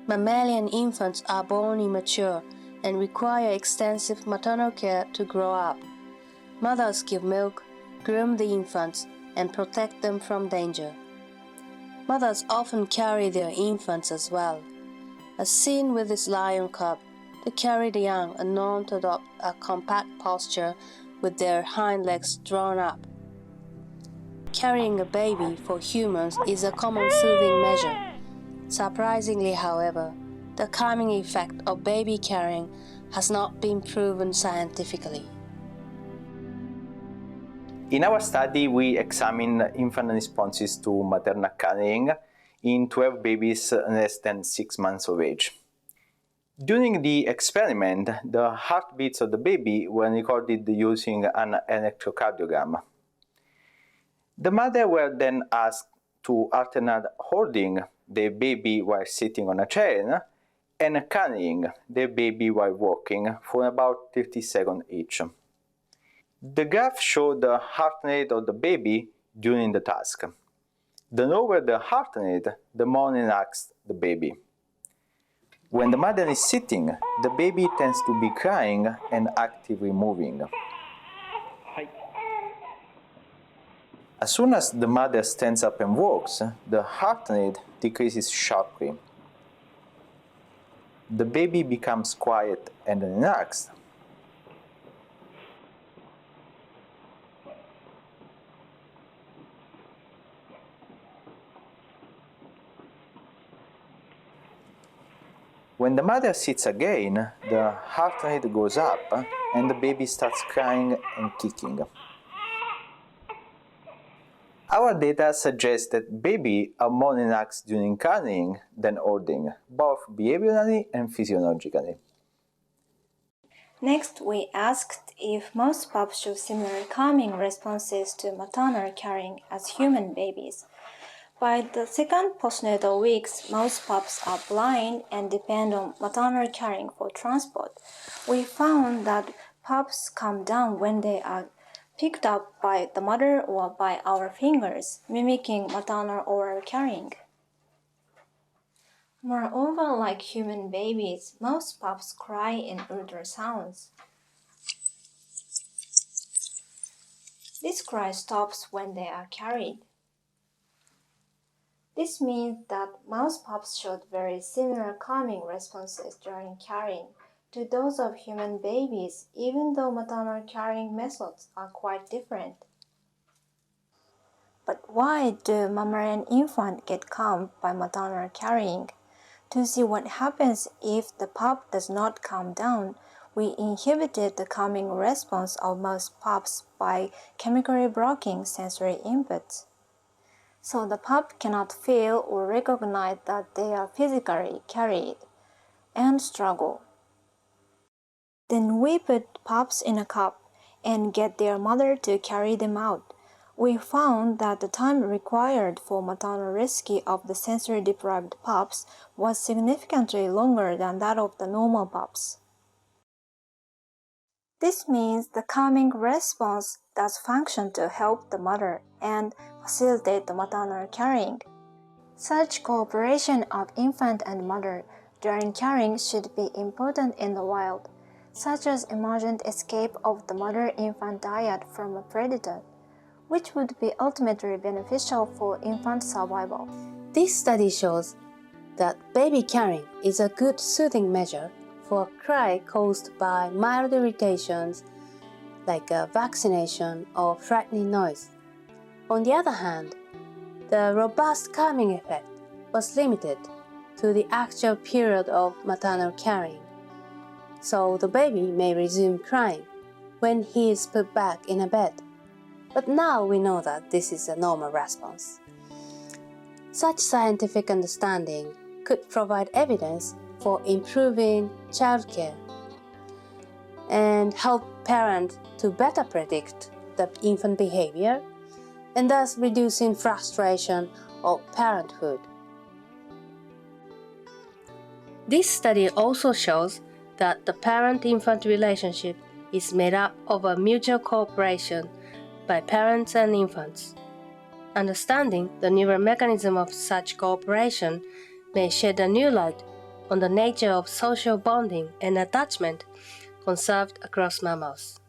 Mammalian infants are born immature and require extensive maternal care to grow up. Mothers give milk, groom the infants, and protect them from danger. Mothers often carry their infants as well. As seen with this lion cub, the carried young are known to adopt a compact posture with their hind legs drawn up. Carrying a baby for humans is a common soothing measure. Surprisingly, however, the calming effect of baby carrying has not been proven scientifically. In our study, we examined infant responses to maternal carrying in 12 babies less than 6 months of age. During the experiment, the heartbeats of the baby were recorded using an electrocardiogram. The mother were then asked to alternate holding the baby while sitting on a chair and carrying the baby while walking for about 30 seconds each. The graph showed the heart rate of the baby during the task. The lower the heart rate, the more relaxed the baby. When the mother is sitting, the baby tends to be crying and actively moving. As soon as the mother stands up and walks, the heart rate decreases sharply. The baby becomes quiet and relaxed. When the mother sits again, the heart rate goes up and the baby starts crying and kicking. Our data suggests that babies are more relaxed during carrying than holding, both behaviorally and physiologically. Next, we asked if most pups show similar calming responses to maternal carrying as human babies. By the second postnatal weeks, most pups are blind and depend on maternal carrying for transport. We found that pups calm down when they are picked up by the mother or by our fingers, mimicking maternal oral carrying. Moreover, like human babies, most pups cry in ultrasounds. This cry stops when they are carried. This means that most pups showed very similar calming responses during carrying to those of human babies, even though maternal carrying methods are quite different. But why do mammalian infants get calmed by maternal carrying? To see what happens if the pup does not calm down, we inhibited the calming response of most pups by chemically blocking sensory inputs. So the pup cannot feel or recognize that they are physically carried and struggle. Then we put pups in a cup and get their mother to carry them out. We found that the time required for maternal rescue of the sensory-deprived pups was significantly longer than that of the normal pups. This means the calming response does function to help the mother and facilitate the maternal carrying. Such cooperation of infant and mother during carrying should be important in the wild, such as emergent escape of the mother-infant dyad from a predator, which would be ultimately beneficial for infant survival. This study shows that baby carrying is a good soothing measure for a cry caused by mild irritations like a vaccination or frightening noise. On the other hand, the robust calming effect was limited to the actual period of maternal carrying, so the baby may resume crying when he is put back in a bed. But now we know that this is a normal response. Such scientific understanding could provide evidence for improving childcare and help parents to better predict the infant behavior and thus reducing frustration of parenthood. This study also shows that the parent-infant relationship is made up of a mutual cooperation by parents and infants. Understanding the neural mechanism of such cooperation may shed a new light on the nature of social bonding and attachment conserved across mammals.